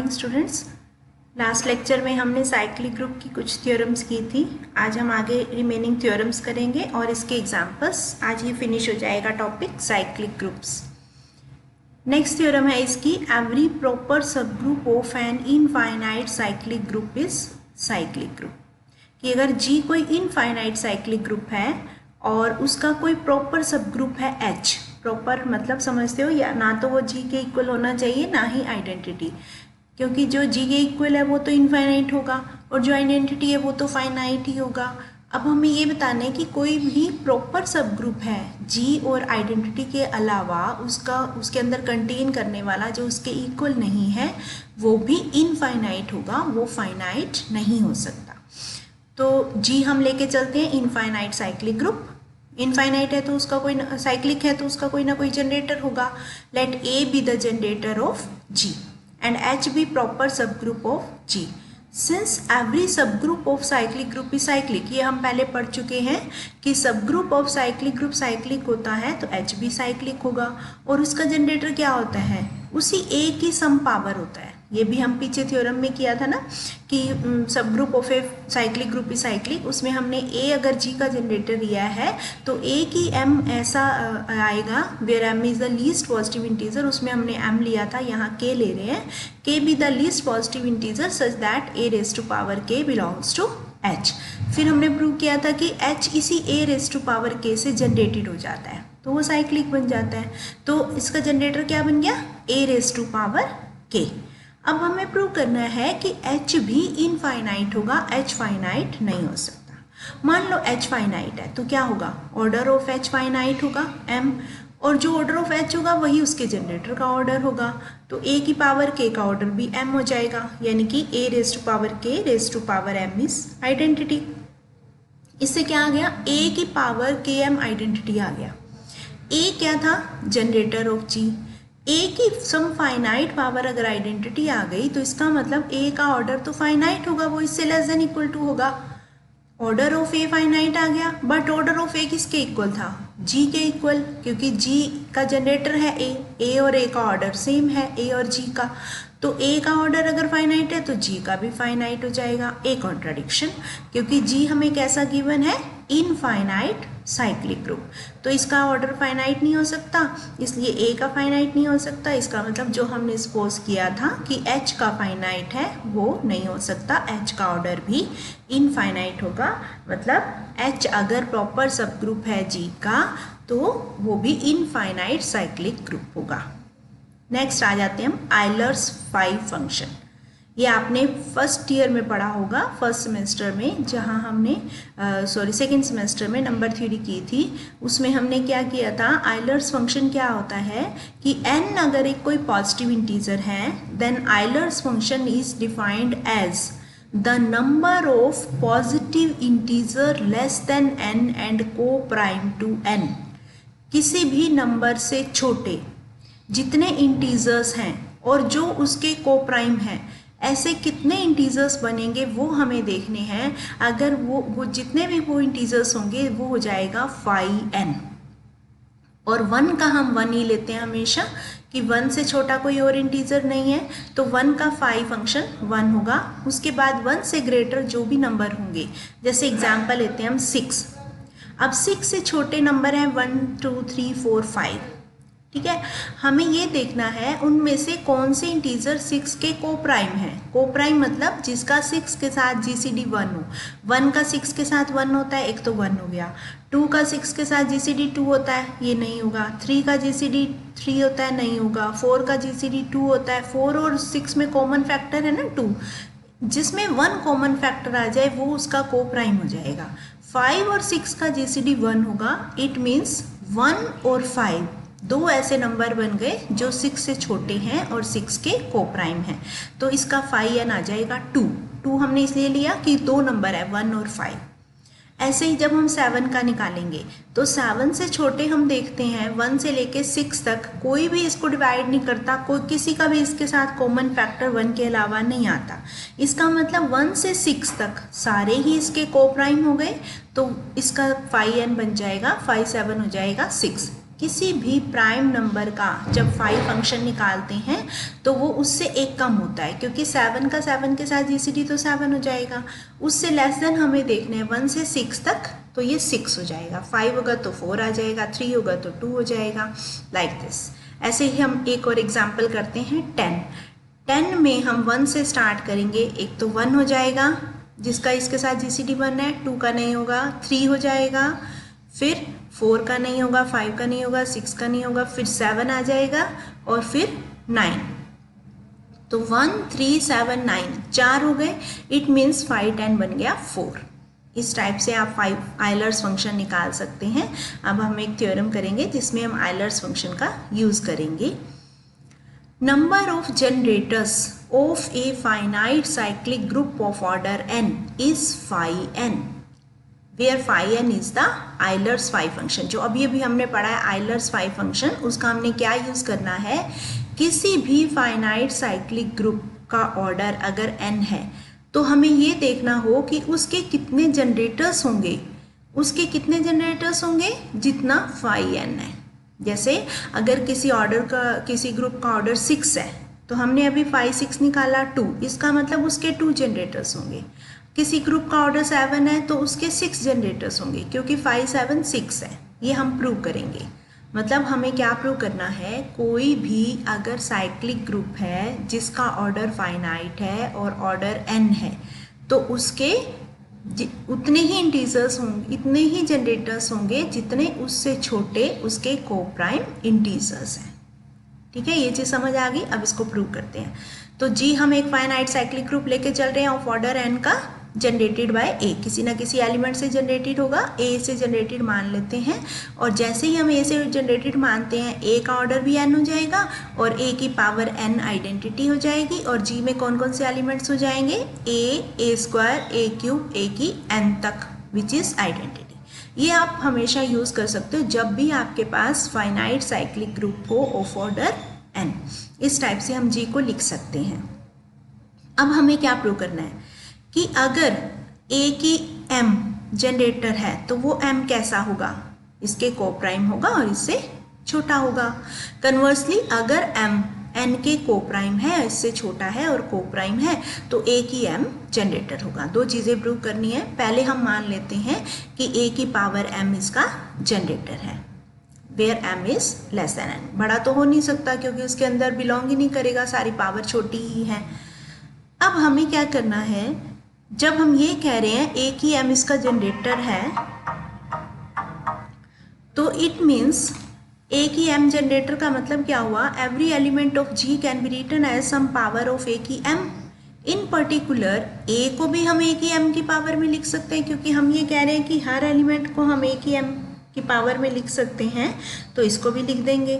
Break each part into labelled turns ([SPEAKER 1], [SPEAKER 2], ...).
[SPEAKER 1] Morning students. Last lecture में हमने cyclic group की कुछ थ्योरम्स की थी। आज हम आगे रिमेनिंग थ्योरम्स करेंगे और इसके एग्जांपल्स। आज ही फिनिश हो जाएगा topic cyclic groups. Next theorem है इसकी, एवरी प्रॉपर सब group of an infinite cyclic group is cyclic group. कि अगर जी कोई इनफाइनाइट साइक्लिक ग्रुप है और उसका कोई प्रॉपर सब ग्रुप है एच, प्रॉपर मतलब समझते हो, या ना तो वो जी के इक्वल होना चाहिए ना ही आइडेंटिटी, क्योंकि जो जी के इक्वल है वो तो इनफाइनाइट होगा और जो आइडेंटिटी है वो तो फाइनाइट ही होगा। अब हमें ये बताना है कि कोई भी प्रॉपर सब ग्रुप है जी और आइडेंटिटी के अलावा उसके अंदर कंटेन करने वाला जो उसके इक्वल नहीं है वो भी इनफाइनाइट होगा, वो फाइनाइट नहीं हो सकता। तो जी हम लेके चलते हैं इनफाइनाइट साइक्लिक ग्रुप। इनफाइनाइट है तो उसका कोई साइक्लिक है तो उसका कोई ना कोई जनरेटर होगा। Let A be the generator of G and H be proper subgroup of G. Since every subgroup of cyclic group is cyclic, ये हम पहले पढ़ चुके हैं कि subgroup of cyclic group cyclic होता है तो H भी cyclic होगा और उसका जनरेटर क्या होता है, उसी A की सम पावर होता है। ये भी हम पीछे थ्योरम में किया था ना कि सब group of a cyclic group is cyclic, उसमें हमने ए अगर जी का जनरेटर लिया है तो ए की एम ऐसा आएगा where M is the least positive integer. उसमें हमने एम लिया था, यहाँ के ले रहे हैं, K be the least positive integer such that A raise to power K belongs to H. फिर हमने प्रूव किया था कि एच इसी ए रेज टू पावर के से जनरेटेड हो जाता है तो वो साइक्लिक बन जाता है। तो इसका जनरेटर क्या बन गया, ए रेज टू पावर के। अब हमें प्रूव करना है कि H भी इनफाइनाइट होगा, H फाइनाइट नहीं हो सकता। मान लो H फाइनाइट है तो क्या होगा, ऑर्डर ऑफ H फाइनाइट होगा M, और जो ऑर्डर ऑफ H होगा वही उसके जनरेटर का ऑर्डर होगा। तो A की पावर K का ऑर्डर भी M हो जाएगा, यानी कि A raise to power K raise to power M is identity. इससे क्या आ गया, A की पावर KM आइडेंटिटी आ गया। A क्या था, जनरेटर ऑफ G। ए की सम फाइनाइट पावर अगर आइडेंटिटी आ गई तो इसका मतलब ए का ऑर्डर तो फाइनाइट होगा, वो इससे लेस देन इक्वल टू होगा। ऑर्डर ऑफ ए फाइनाइट आ गया, बट ऑर्डर ऑफ ए किसके इक्वल था, जी के इक्वल, क्योंकि जी का जनरेटर है ए और ए का ऑर्डर सेम है, ए और जी का। तो ए का ऑर्डर अगर फाइनाइट है तो जी का भी फाइनाइट हो जाएगा। ए कॉन्ट्राडिक्शन, क्योंकि जी हमें कैसा गिवन है, इनफाइनाइट साइक्लिक ग्रुप, तो इसका ऑर्डर फाइनाइट नहीं हो सकता, इसलिए ए का फाइनाइट नहीं हो सकता। इसका मतलब जो हमने सपोज किया था कि एच का फाइनाइट है वो नहीं हो सकता, एच का ऑर्डर भी इनफाइनाइट होगा। मतलब एच अगर प्रॉपर सब ग्रुप है जी का तो वो भी इनफाइनाइट साइक्लिक ग्रुप होगा। नेक्स्ट आ जाते हैं हम आइलर्स 5 फंक्शन। ये आपने फर्स्ट ईयर में पढ़ा होगा, फर्स्ट सेमेस्टर में, जहाँ हमने सेकेंड सेमेस्टर में नंबर थ्योरी की थी। उसमें हमने क्या किया था, आइलर्स फंक्शन क्या होता है कि n अगर एक कोई पॉजिटिव इंटीजर है then Euler's function is defined as the number of positive integer less than n and coprime to n। किसी भी नंबर से छोटे जितने इंटीजर्स हैं और जो उसके को प्राइम हैं, ऐसे कितने इंटीजर्स बनेंगे वो हमें देखने हैं। अगर वो जितने भी वो इंटीजर्स होंगे वो हो जाएगा फाई n, और 1 का हम 1 ही लेते हैं हमेशा कि 1 से छोटा कोई और इंटीजर नहीं है, तो 1 का फाई फंक्शन 1 होगा। उसके बाद 1 से ग्रेटर जो भी नंबर होंगे, जैसे एग्जाम्पल लेते हैं हम 6। अब 6 से छोटे नंबर हैं 1 2 3 4 5, ठीक है। हमें ये देखना है उनमें से कौन से इंटीजर 6 के को प्राइम है। को प्राइम मतलब जिसका 6 के साथ जीसीडी 1 हो। 1 का 6 के साथ 1 होता है, एक तो 1 हो गया। 2 का 6 के साथ जीसीडी 2 होता है, ये नहीं होगा। 3 का जीसीडी 3 होता है, नहीं होगा। 4 का जीसीडी 2 होता है, 4 और 6 में कॉमन फैक्टर है ना 2, जिसमें 1 कॉमन फैक्टर आ जाए वो उसका को प्राइम हो जाएगा। 5 और 6 का जीसीडी 1 होगा, इट मीन्स 1 और 5 दो ऐसे नंबर बन गए जो 6 से छोटे हैं और 6 के को प्राइम हैं, तो इसका फाई एन आ जाएगा 2 हमने इसलिए लिया कि दो नंबर है 1 और 5। ऐसे ही जब हम 7 का निकालेंगे तो 7 से छोटे हम देखते हैं 1 से लेके 6 तक, कोई भी इसको डिवाइड नहीं करता, कोई किसी का भी इसके साथ कॉमन फैक्टर 1 के अलावा नहीं आता। इसका मतलब 1 से 6 तक सारे ही इसके को प्राइम हो गए, तो इसका फाई एन बन जाएगा, फाई 7 हो जाएगा 6। किसी भी प्राइम नंबर का जब 5 फंक्शन निकालते हैं तो वो उससे एक कम होता है, क्योंकि 7 का 7 के साथ जीसीडी तो 7 हो जाएगा। उससे लेस देन हमें देखना है 1 से 6 तक, तो ये 6 हो जाएगा। 5 होगा तो 4 आ जाएगा, 3 होगा तो 2 हो जाएगा, लाइक दिस। ऐसे ही हम एक और एग्जाम्पल करते हैं 10। 10 में हम 1 से स्टार्ट करेंगे, एक तो 1 हो जाएगा जिसका इसके साथ जीसीडी 1 है, 2 का नहीं होगा, 3 हो जाएगा, फिर 4 का नहीं होगा, 5 का नहीं होगा, 6 का नहीं होगा, फिर 7 आ जाएगा और फिर 9। तो 1 3 7 9 4 हो गए। इट मीन्स 5 10 बन गया 4। इस टाइप से आप 5 आयलर्स फंक्शन निकाल सकते हैं। अब हम एक थ्योरम करेंगे जिसमें हम आयलर्स फंक्शन का यूज़ करेंगे। Number of generators of a finite cyclic group of order n is phi n, where phi n is the Euler's phi function. जो अभी अभी हमने पढ़ा है आयलर्स phi फंक्शन, उसका हमने क्या यूज़ करना है, किसी भी फाइनाइट साइक्लिक ग्रुप का ऑर्डर अगर n है तो हमें ये देखना हो कि उसके कितने जनरेटर्स होंगे, उसके कितने जनरेटर्स होंगे जितना phi n है। जैसे अगर किसी ऑर्डर का, किसी ग्रुप का ऑर्डर 6 है तो हमने अभी 5 6 निकाला 2, इसका मतलब उसके 2 जनरेटर्स होंगे। किसी ग्रुप का ऑर्डर 7 है तो उसके 6 जनरेटर्स होंगे, क्योंकि 5 7 6 है। ये हम प्रूव करेंगे। मतलब हमें क्या प्रूव करना है, कोई भी अगर साइक्लिक ग्रुप है जिसका ऑर्डर फाइनाइट है और ऑर्डर n है तो उसके उतने ही इंटीजर्स होंगे, इतने ही जनरेटर्स होंगे जितने उससे छोटे उसके कोप्राइम इंटीजर्स हैं। ठीक है, ये चीज़ समझ आ गई। अब इसको प्रूव करते हैं। तो जी हम एक फाइनाइट साइक्लिक ग्रुप लेके चल रहे हैं ऑफ ऑर्डर n का, जनरेटेड बाय a, किसी ना किसी एलिमेंट से जनरेटेड होगा, a से जनरेटेड मान लेते हैं। और जैसे ही हम a से जनरेटेड मानते हैं a का ऑर्डर भी n हो जाएगा और a की पावर n आइडेंटिटी हो जाएगी। और g में कौन कौन से एलिमेंट्स हो जाएंगे, a square, a cube, a की n तक, विच इज़ आइडेंटिटी। ये आप हमेशा यूज़ कर सकते हो जब भी आपके पास फाइनाइट साइक्लिक ग्रुप हो ऑफ ऑर्डर n। इस टाइप से हम g को लिख सकते हैं। अब हमें क्या प्रूव करना है कि अगर a की m जनरेटर है तो वो m कैसा होगा, इसके कोप्राइम होगा और इससे छोटा होगा। कन्वर्सली अगर m n के कोप्राइम है, इससे छोटा है और कोप्राइम है तो a की m जनरेटर होगा। दो चीज़ें प्रूव करनी है। पहले हम मान लेते हैं कि a की पावर m इसका जनरेटर है, where m is less than n। बड़ा तो हो नहीं सकता क्योंकि उसके अंदर बिलोंग ही नहीं करेगा, सारी पावर छोटी ही है। अब हमें क्या करना है, जब हम ये कह रहे हैं a की m इसका जनरेटर है तो इट मीन्स a की m जनरेटर का मतलब क्या हुआ, every element of g can be written as some power of a की m। इन पर्टिकुलर a को भी हम a की m की पावर में लिख सकते हैं, क्योंकि हम ये कह रहे हैं कि हर एलिमेंट को हम a की m की पावर में लिख सकते हैं, तो इसको भी लिख देंगे।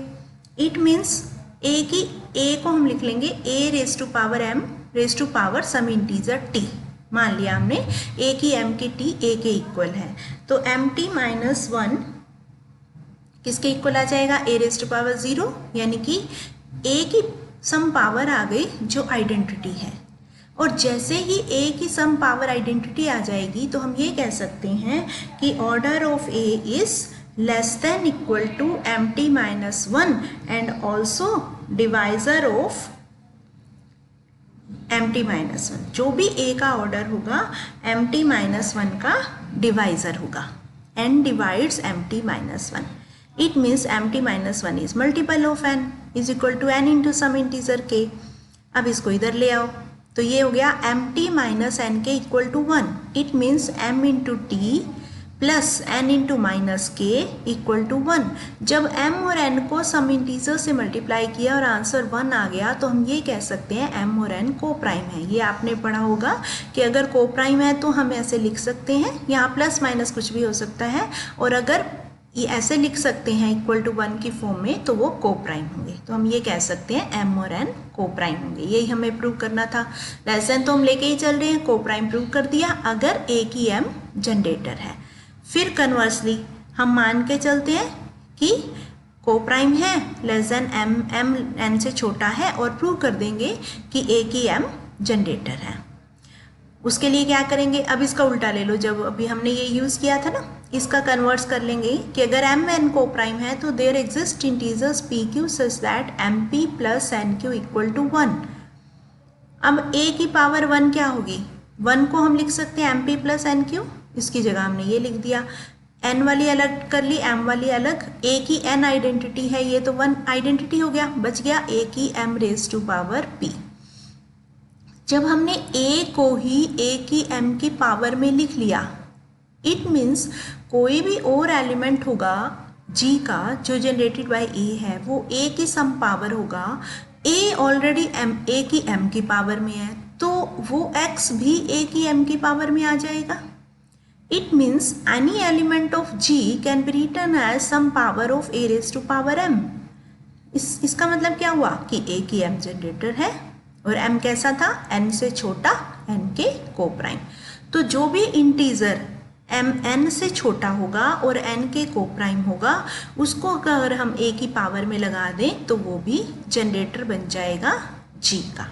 [SPEAKER 1] इट मीन्स a को हम लिख लेंगे a raise to power m raise to power some integer t। मान लिया हमने a की m की t a के इक्वल है, तो mt माइनस 1 किसके इक्वल आ जाएगा, a रेज टू पावर 0, यानी कि a की सम पावर आ गई जो आइडेंटिटी है। और जैसे ही a की सम पावर आइडेंटिटी आ जाएगी तो हम ये कह सकते हैं कि order of a is less than equal to mt minus 1 and also divisor of mt minus 1। जो भी a का ऑर्डर होगा mt माइनस 1 का डिवाइजर होगा। n divides mt minus 1। It means mt minus 1 is multiple of n is equal to n into some integer k। अब इसको इधर ले आओ तो ये हो गया mt माइनस n के equal to 1। It means m into T plus n into minus K equal to 1। जब m और n को सम इंटीजर से मल्टीप्लाई किया और आंसर 1 आ गया तो हम ये कह सकते हैं m और n को प्राइम है। ये आपने पढ़ा होगा कि अगर को प्राइम है तो हम ऐसे लिख सकते हैं, यहाँ प्लस माइनस कुछ भी हो सकता है, और अगर ये ऐसे लिख सकते हैं इक्वल टू 1 की फॉर्म में तो वो को प्राइम होंगे। तो हम ये कह सकते हैं m और n को प्राइम होंगे। यही हमें प्रूव करना था। लेस देन तो हम लेके ही चल रहे हैं, को प्राइम प्रूव कर दिया अगर a की m जनरेटर है। फिर कन्वर्सली हम मान के चलते हैं कि को प्राइम है, लेस देन m n से छोटा है, और प्रूव कर देंगे कि a की m जनरेटर है। उसके लिए क्या करेंगे, अब इसका उल्टा ले लो। जब अभी हमने ये यूज़ किया था ना इसका कन्वर्ट्स कर लेंगे कि अगर एम एन को प्राइम है तो there exist integers P Q such that M P plus N Q equal to 1। अब ए की पावर 1 क्या होगी, 1 को हम लिख सकते हैं M P plus N Q, इसकी जगह हमने ये लिख दिया। एन वाली अलग कर ली, एम वाली अलग, ए की एन आइडेंटिटी है, ये तो 1 आइडेंटिटी हो गया, बच गया ए की M raise to power P. जब हमने ए को ही ए की एम की पावर में लिख लिया, इट मीन्स कोई भी और एलिमेंट होगा जी का जो जनरेटेड बाय ए है वो ए की सम पावर होगा। ए ऑलरेडी ए की एम की पावर में है तो वो एक्स भी ए की एम की पावर में आ जाएगा। It means any element of G can be written as some power of a raised to power m। इसका मतलब क्या हुआ कि a की m जनरेटर है और m कैसा था, n से छोटा, n के को प्राइम। तो जो भी इंटीजर m n से छोटा होगा और n के को प्राइम होगा उसको अगर हम a की पावर में लगा दें तो वो भी जनरेटर बन जाएगा G का।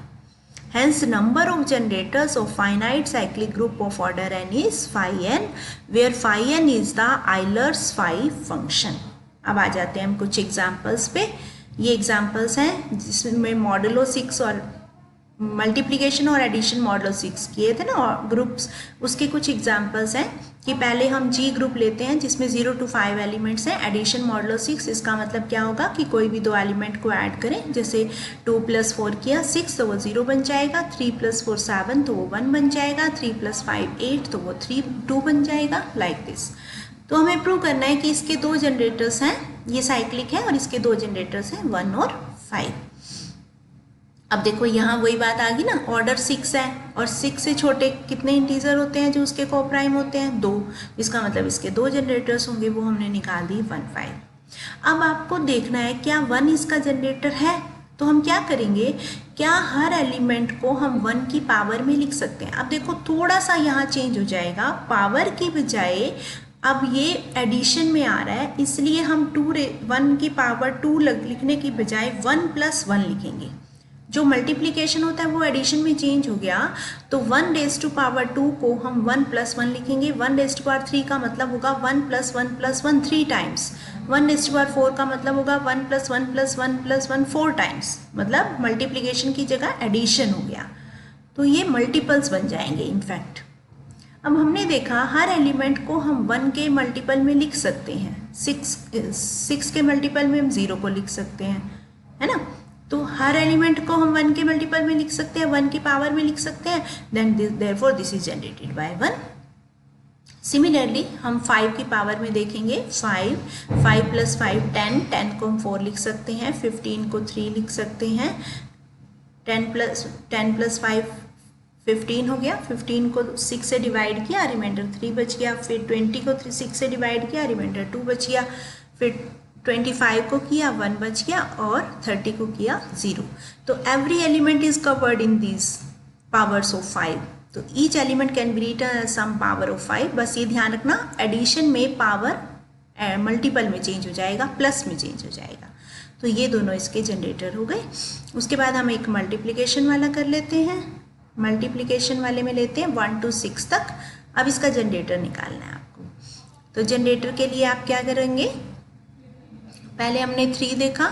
[SPEAKER 1] Hence, number of generators of finite cyclic group of order n is phi n, where phi n is the Euler's phi function। अब आ जाते हैं हम कुछ एग्जाम्पल्स पे। ये एग्जाम्पल्स हैं जिसमें मॉडुलो 6 और मल्टीप्लिकेशन और एडिशन मॉडुलो 6 किए थे ना ग्रुप्स, उसके कुछ एग्जाम्पल्स हैं कि पहले हम जी ग्रुप लेते हैं जिसमें 0 to 5 एलिमेंट्स हैं। एडिशन मॉडुलो 6 इसका मतलब क्या होगा कि कोई भी दो एलिमेंट को ऐड करें, जैसे 2 + 4 किया 6 तो वो 0 बन जाएगा, 3 + 4 7 तो वो 1 बन जाएगा, 3 + 5 8 तो वो 2 बन जाएगा, लाइक दिस। तो हमें प्रूव करना है कि इसके दो जनरेटर्स हैं, ये साइक्लिक है और इसके दो जनरेटर्स हैं 1 और 5। अब देखो यहाँ वही बात आ गई ना, ऑर्डर 6 है और 6 से छोटे कितने इंटीजर होते हैं जो उसके को प्राइम होते हैं, 2। इसका मतलब इसके दो जनरेटर्स होंगे, वो हमने निकाल दी 1 5। अब आपको देखना है क्या 1 इसका जनरेटर है, तो हम क्या करेंगे, क्या हर एलिमेंट को हम 1 की पावर में लिख सकते हैं। अब देखो थोड़ा सा यहाँ चेंज हो जाएगा, पावर की बजाय अब ये एडिशन में आ रहा है, इसलिए हम 1 की पावर 2 लिखने की बजाय 1 + 1 लिखेंगे। जो मल्टीप्लिकेशन होता है वो एडिशन में चेंज हो गया, तो 1 रेज़ टू पावर 2 को हम 1 + 1 लिखेंगे। 1 रेज़ टू पावर 3 का मतलब होगा 1 + 1 + 1 3 टाइम्स। 1 रेज़ टू पावर 4 का मतलब होगा 1 + 1 + 1 + 1 4 टाइम्स, मतलब मल्टीप्लिकेशन की जगह एडिशन हो गया, तो ये मल्टीपल्स बन जाएंगे इनफैक्ट। अब हमने देखा हर एलिमेंट को हम 1 के मल्टीपल में लिख सकते हैं, 6 के मल्टीपल में हम 0 को लिख सकते हैं, है ना। तो हर एलिमेंट को हम 1 के मल्टीपल में लिख सकते हैं, 1 की पावर में लिख सकते हैं, then therefore this is generated by 1। Similarly हम 5 की पावर में देखेंगे, 5 + 5 10, 10 को हम 4 लिख सकते हैं, 15 को 3 लिख सकते हैं, 10 + 5 15 हो गया, 15 को 6 से डिवाइड किया, रिमाइंडर 3 बच गया, फिर 20 को 6 से डिवाइड किया, रिमाइंडर 2 बच गया, फिर 25 को किया 1 बच गया और 30 को किया 0। तो every element is covered in this powers of 5। तो each element can be written as some power of 5। बस ये ध्यान रखना एडिशन में पावर मल्टीपल में चेंज हो जाएगा, प्लस में चेंज हो जाएगा। तो ये दोनों इसके जनरेटर हो गए। उसके बाद हम एक मल्टीप्लिकेशन वाला कर लेते हैं। मल्टीप्लिकेशन वाले में लेते हैं 1 to 6 तक। अब इसका जनरेटर निकालना है आपको। तो जनरेटर के लिए आप क्या करेंगे, पहले हमने 3 देखा,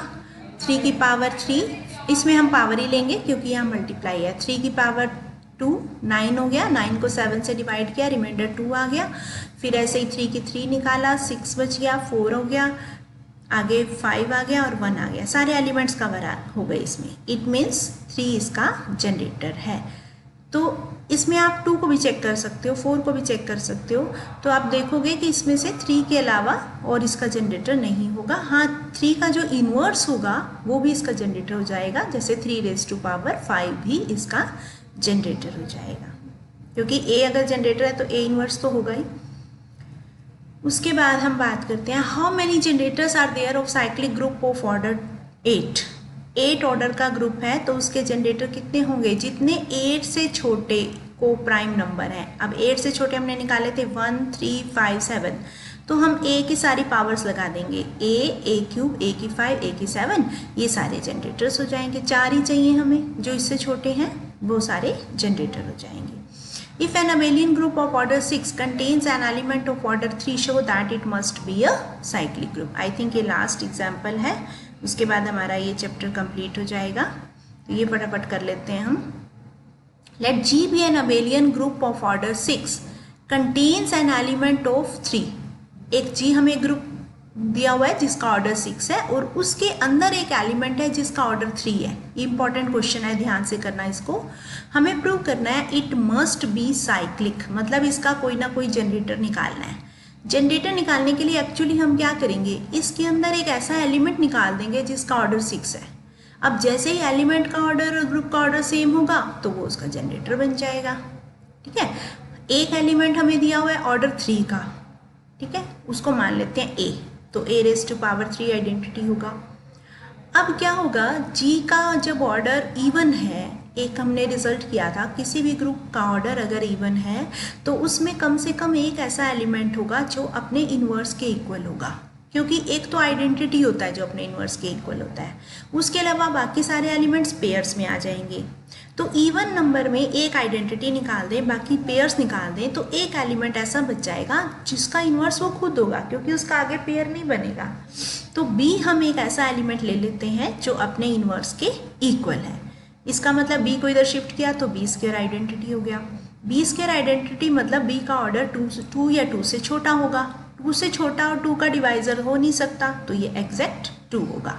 [SPEAKER 1] 3 की पावर 3, इसमें हम पावर ही लेंगे क्योंकि यहाँ मल्टीप्लाई है। 3 की पावर 2 9 हो गया, 9 को 7 से डिवाइड किया, रिमाइंडर 2 आ गया। फिर ऐसे ही 3 की 3 निकाला, 6 बच गया, 4 हो गया, आगे 5 आ गया और 1 आ गया। सारे एलिमेंट्स कवर हो गए इसमें। इट मीन्स 3 इसका जनरेटर है। तो इसमें आप 2 को भी चेक कर सकते हो, 4 को भी चेक कर सकते हो। तो आप देखोगे कि इसमें से 3 के अलावा और इसका जनरेटर नहीं होगा। हाँ, 3 का जो इन्वर्स होगा वो भी इसका जनरेटर हो जाएगा, जैसे 3 रेज़ टू पावर 5 भी इसका जनरेटर हो जाएगा, क्योंकि A अगर जनरेटर है तो A इन्वर्स तो होगा ही। उसके बाद हम बात करते हैं how many generators are there of cyclic group of order 8 order का ग्रुप है तो उसके जनरेटर कितने होंगे, जितने 8 से छोटे को प्राइम नंबर हैं। अब 8 से छोटे हमने निकाले थे 1 3 5 7, तो हम A की सारी पावर्स लगा देंगे, A³ A⁵ A⁵, ये सारे जनरेटर्स हो जाएंगे। 4 ही चाहिए हमें, जो इससे छोटे हैं वो सारे जनरेटर हो जाएंगे। If an abelian group of order 6 contains an element of order 3, show that it must be a cyclic group. I think ये लास्ट एग्जाम्पल है, उसके बाद हमारा ये चैप्टर कंप्लीट हो जाएगा. तो ये फटाफट कर लेते हैं हम. Let G be an abelian group of order 6 contains an element of 3. एक G हमें ग्रुप दिया हुआ है जिसका ऑर्डर 6 है और उसके अंदर एक एलिमेंट है जिसका ऑर्डर 3 है. ये इंपॉर्टेंट क्वेश्चन है, ध्यान से करना. इसको हमें प्रूव करना है इट मस्ट बी साइक्लिक, मतलब इसका कोई ना कोई जनरेटर निकालना है. जनरेटर निकालने के लिए एक्चुअली हम क्या करेंगे, इसके अंदर एक ऐसा एलिमेंट निकाल देंगे जिसका ऑर्डर 6 है. अब जैसे ही एलिमेंट का ऑर्डर और ग्रुप का ऑर्डर सेम होगा तो वो उसका जनरेटर बन जाएगा. ठीक है, एक एलिमेंट हमें दिया हुआ है ऑर्डर 3 का. ठीक है, उसको मान लेते हैं ए, तो a⁻³ आइडेंटिटी होगा. अब क्या होगा, G का जब ऑर्डर इवन है, एक हमने रिजल्ट किया था, किसी भी ग्रुप का ऑर्डर अगर इवन है तो उसमें कम से कम एक ऐसा एलिमेंट होगा जो अपने इन्वर्स के इक्वल होगा, क्योंकि एक तो आइडेंटिटी होता है जो अपने इन्वर्स के इक्वल होता है. उसके अलावा बाकी सारे एलिमेंट्स पेयर्स में आ जाएंगे. तो इवन नंबर में एक आइडेंटिटी निकाल दें, बाकी पेयर्स निकाल दें, तो एक एलिमेंट ऐसा बच जाएगा जिसका इन्वर्स वो खुद होगा, क्योंकि उसका आगे पेयर नहीं बनेगा. तो B हम एक ऐसा एलिमेंट ले लेते हैं जो अपने इन्वर्स के इक्वल है. इसका मतलब B को इधर शिफ्ट किया तो B² आइडेंटिटी हो गया. B² आइडेंटिटी मतलब B का ऑर्डर 2 या 2 से छोटा होगा. 2 से छोटा और 2 का डिवाइजर हो नहीं सकता, तो ये एग्जैक्ट 2 होगा.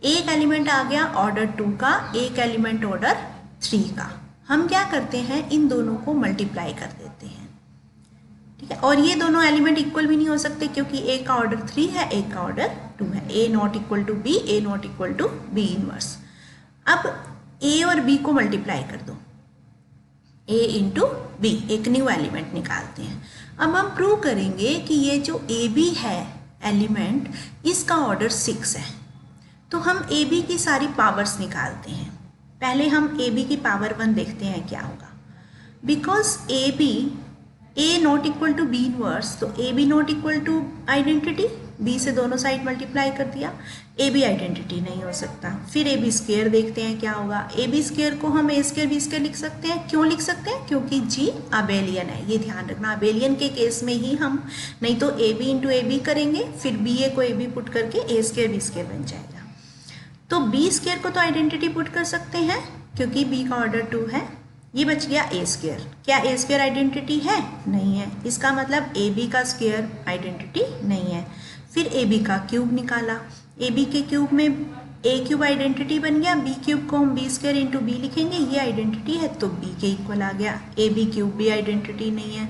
[SPEAKER 1] एक एलिमेंट आ गया ऑर्डर 2 का, एक एलिमेंट ऑर्डर 3 का. हम क्या करते हैं, इन दोनों को मल्टीप्लाई कर देते हैं. ठीक है, और ये दोनों एलिमेंट इक्वल भी नहीं हो सकते क्योंकि एक का ऑर्डर 3 है, एक का ऑर्डर 2 है. A ≠ B, A ≠ B inverse. अब A और B को मल्टीप्लाई कर दो, A × B, एक न्यू एलिमेंट निकालते हैं. अब हम प्रूव करेंगे कि ये जो AB है एलिमेंट, इसका ऑर्डर 6 है. तो हम AB की सारी पावर्स निकालते हैं. पहले हम AB की पावर 1 देखते हैं क्या होगा. Because AB A ≠ B inverse, तो AB ≠ आइडेंटिटी, B से दोनों साइड मल्टीप्लाई कर दिया. AB आइडेंटिटी नहीं हो सकता. फिर AB² देखते हैं क्या होगा. AB² को हम A² B² लिख सकते हैं. क्यों लिख सकते हैं, क्योंकि G अबेलियन है. ये ध्यान रखना, अबेलियन के केस में ही हम, नहीं तो AB × AB करेंगे, फिर BA को AB पुट करके A² B² बन जाएगा. तो B² को तो आइडेंटिटी पुट कर सकते हैं क्योंकि B का ऑर्डर 2 है. ये बच गया A². क्या A² आइडेंटिटी है? नहीं है. इसका मतलब AB का स्क्वायर आइडेंटिटी नहीं है. फिर AB का क्यूब निकाला. AB के क्यूब में A³ आइडेंटिटी बन गया. B³ को हम B² × B लिखेंगे, ये आइडेंटिटी है तो B के इक्वल आ गया. AB³ भी आइडेंटिटी नहीं है,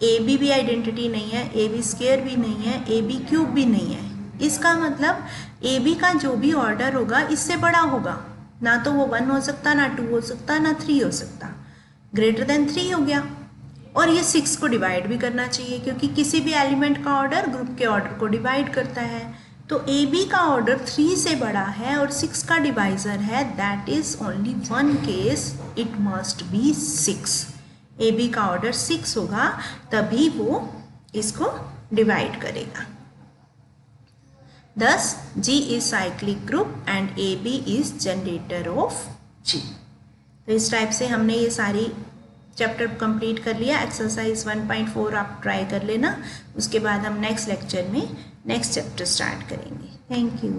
[SPEAKER 1] AB भी आइडेंटिटी नहीं है, AB² भी नहीं है, AB³ भी नहीं है. इसका मतलब AB का जो भी ऑर्डर होगा इससे बड़ा होगा. ना तो वो 1 हो सकता, ना 2 हो सकता, ना 3 हो सकता. ग्रेटर देन 3 हो गया. और ये 6 को डिवाइड भी करना चाहिए क्योंकि किसी भी एलिमेंट का ऑर्डर ग्रुप के ऑर्डर को डिवाइड करता है. तो AB का ऑर्डर 3 से बड़ा है और 6 का डिवाइजर है. That is only one case, it must be 6. AB का ऑर्डर 6 होगा तभी वो इसको डिवाइड करेगा. Thus, G is cyclic group and AB is generator of G. तो इस टाइप से हमने ये सारी चैप्टर कंप्लीट कर लिया. एक्सरसाइज 1.4 आप ट्राई कर लेना. उसके बाद हम नेक्स्ट लेक्चर में नेक्स्ट चैप्टर स्टार्ट करेंगे. Thank you.